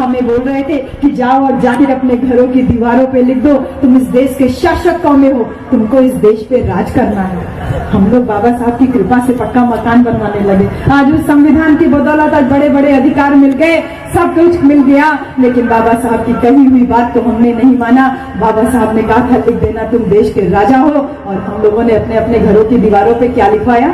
हमें बोल रहे थे कि जाओ और जाकर अपने घरों की दीवारों पे लिख दो, तुम इस देश के शासक कौन हो, तुमको इस देश पे राज करना है। हम लोग बाबा साहब की कृपा से पक्का मकान बनवाने लगे। आज उस संविधान की बदौलत आज बड़े बड़े अधिकार मिल गए, सब कुछ मिल गया, लेकिन बाबा साहब की कही हुई बात को हमने नहीं माना। बाबा साहब ने कहा था लिख देना तुम देश के राजा हो, और हम लोगों ने अपने अपने घरों की दीवारों पे क्या लिखवाया?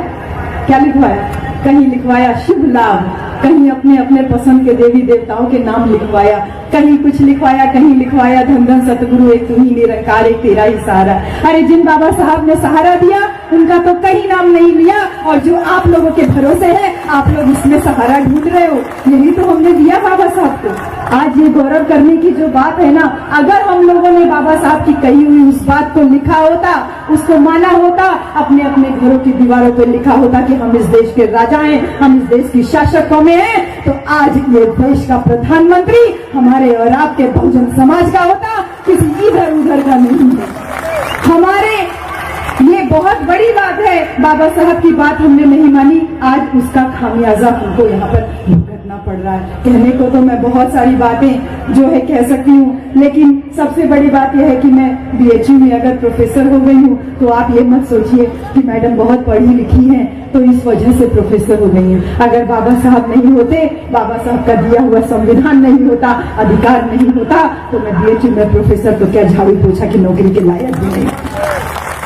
कहीं लिखवाया शुभ लाभ, कहीं अपने अपने पसंद के देवी देवताओं के नाम लिखवाया, कहीं कुछ लिखवाया, कहीं लिखवाया धन धन सतगुरु एक तू ही निरंकार एक तेरा ही सहारा। अरे जिन बाबा साहब ने सहारा दिया उनका तो कहीं नाम नहीं लिया, और जो आप लोगों के भरोसे है आप लोग इसमें सहारा ढूंढ रहे हो, यही तो हमने दिया बाबा साहब को। आज ये गौरव करने की जो बात है ना, अगर हम लोगों ने बाबा साहब की कही हुई उस बात को लिखा होता, उसको माना होता, अपने अपने घरों की दीवारों पर लिखा होता कि हम इस देश के राजा हैं, हम इस देश की शासक कौमें हैं, तो आज ये देश का प्रधानमंत्री हमारे और आपके बहुजन समाज का होता, किसी इधर उधर का नहीं है। हमारे ये बहुत बड़ी बात है, बाबा साहब की बात हमने नहीं मानी, आज उसका खामियाजा हमको यहाँ पर भुगतना पड़ रहा है। कहने को तो मैं बहुत सारी बातें जो है कह सकती हूँ, लेकिन सबसे बड़ी बात यह है कि मैं बीएचयू में अगर प्रोफेसर हो गई हूँ तो आप ये मत सोचिए कि मैडम बहुत पढ़ी लिखी हैं तो इस वजह से प्रोफेसर हो गई हैं। अगर बाबा साहब नहीं होते, बाबा साहब का दिया हुआ संविधान नहीं होता, अधिकार नहीं होता, तो मैं बीएचयू में प्रोफेसर तो क्या झाड़ू पोछा की नौकरी के लायक भी नहीं।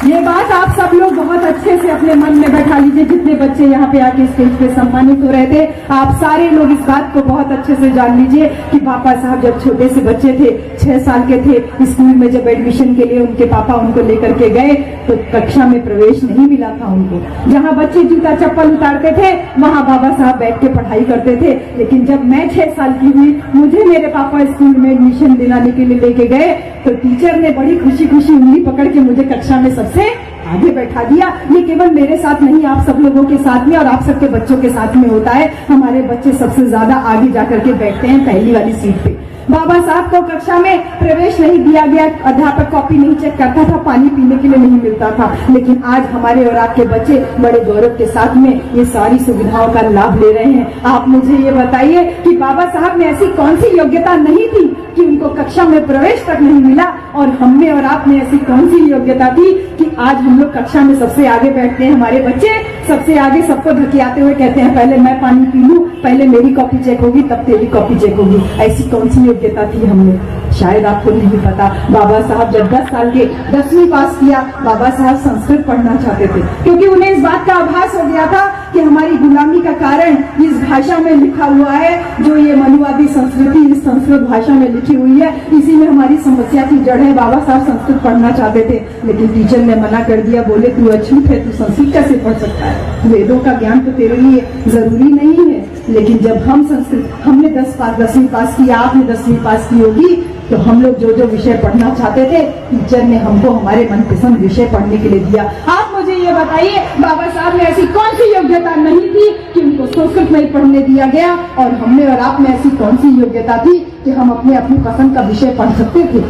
ये बात आप सब लोग बहुत अच्छे से अपने मन में बैठा लीजिए। जितने बच्चे यहाँ पे आके स्टेज पे सम्मानित हो रहे थे, आप सारे लोग इस बात को बहुत अच्छे से जान लीजिए कि बाबा साहब जब छोटे से बच्चे थे, 6 साल के थे, स्कूल में जब एडमिशन के लिए उनके पापा उनको लेकर के गए तो कक्षा में प्रवेश नहीं मिला था उनको। जहाँ बच्चे जूता चप्पल उतारते थे वहाँ बाबा साहब बैठ के पढ़ाई करते थे। लेकिन जब मैं 6 साल की हुई, मुझे मेरे पापा स्कूल में एडमिशन दिलाने के लिए लेके गए तो टीचर ने बड़ी खुशी खुशी उंगली पकड़ के मुझे कक्षा में सबसे आगे बैठा दिया। ये केवल मेरे साथ नहीं, आप सब लोगों के साथ में और आप सबके बच्चों के साथ में होता है। हमारे बच्चे सबसे ज्यादा आगे जाकर के बैठते हैं पहली वाली सीट पे। बाबा साहब को कक्षा में प्रवेश नहीं दिया गया, अध्यापक कॉपी नहीं चेक करता था, पानी पीने के लिए नहीं मिलता था, लेकिन आज हमारे और आपके बच्चे बड़े गौरव के साथ में ये सारी सुविधाओं का लाभ ले रहे हैं। आप मुझे ये बताइए कि बाबा साहब में ऐसी कौन सी योग्यता नहीं थी कि उनको कक्षा में प्रवेश तक नहीं मिला, और हम में और आप में ऐसी कौन सी योग्यता थी कि आज हम लोग कक्षा में सबसे आगे बैठते हैं। हमारे बच्चे सबसे आगे सबको धकियाते हुए कहते हैं पहले मैं पानी पी लूं, पहले मेरी कॉपी चेक होगी तब तेरी कॉपी चेक होगी। ऐसी कौन सी योग्यता थी हमने? शायद आपको नहीं पता। बाबा साहब जब 10 साल के 10वीं पास किया, बाबा साहब संस्कृत पढ़ना चाहते थे, क्योंकि उन्हें इस बात का आभास हो गया था कि हमारी गुलामी का कारण इस भाषा में लिखा हुआ है, जो ये मनुवादी संस्कृति इस संस्कृत भाषा में लिखी हुई है, इसी में हमारी समस्या की जड़ है। बाबा साहब संस्कृत पढ़ना चाहते थे, लेकिन टीचर ने मना कर दिया, बोले तू अछूत है, तू संस्कृत कैसे पढ़ सकता है, वेदों का ज्ञान तो तेरे लिए जरूरी नहीं है। लेकिन जब हम संस्कृत, हमने 10वीं पास किया, आपने 10वीं पास की होगी, तो हम लोग जो जो विषय पढ़ना चाहते थे टीचर ने हमको हमारे मनपसंद विषय पढ़ने के लिए दिया। आप मुझे ये बताइए बाबा साहब में ऐसी कौन सी योग्यता नहीं थी कि उनको संस्कृत में पढ़ने दिया गया, और हमने और आप में ऐसी कौन सी योग्यता थी कि हम अपने अपनी पसंद का विषय पढ़ सकते थे।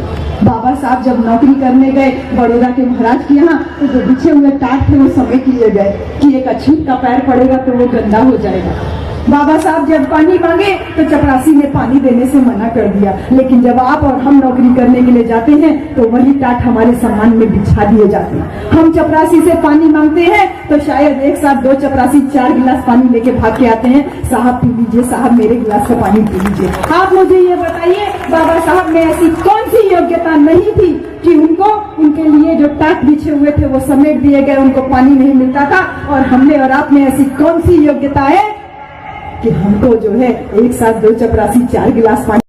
बाबा साहब जब नौकरी करने गए बड़ौदा के महाराज के यहाँ, तो जो बिछे हुए टाट थे वो समेट लिए गए कि एक अछूत का पैर पड़ेगा तो वो गंदा हो जाएगा। बाबा साहब जब पानी मांगे तो चपरासी ने पानी देने से मना कर दिया, लेकिन जब आप और हम नौकरी करने के लिए जाते हैं तो वही टाट हमारे सम्मान में बिछा दिए जाते हैं। हम चपरासी से पानी मांगते हैं तो शायद एक साथ 2 चपरासी 4 गिलास पानी लेके भाग के आते हैं, साहब पी लीजिए, साहब मेरे गिलास का पानी पी लीजिए। आप मुझे ये बताइए बाबा साहब में ऐसी कौन सी योग्यता नहीं थी कि उनको उनके लिए जो टाट बिछे हुए थे वो समेट दिए गए, उनको पानी नहीं मिलता था, और हमने और आप में ऐसी कौन सी योग्यता है कि हमको जो है एक साथ 2 चपरासी 4 गिलास पानी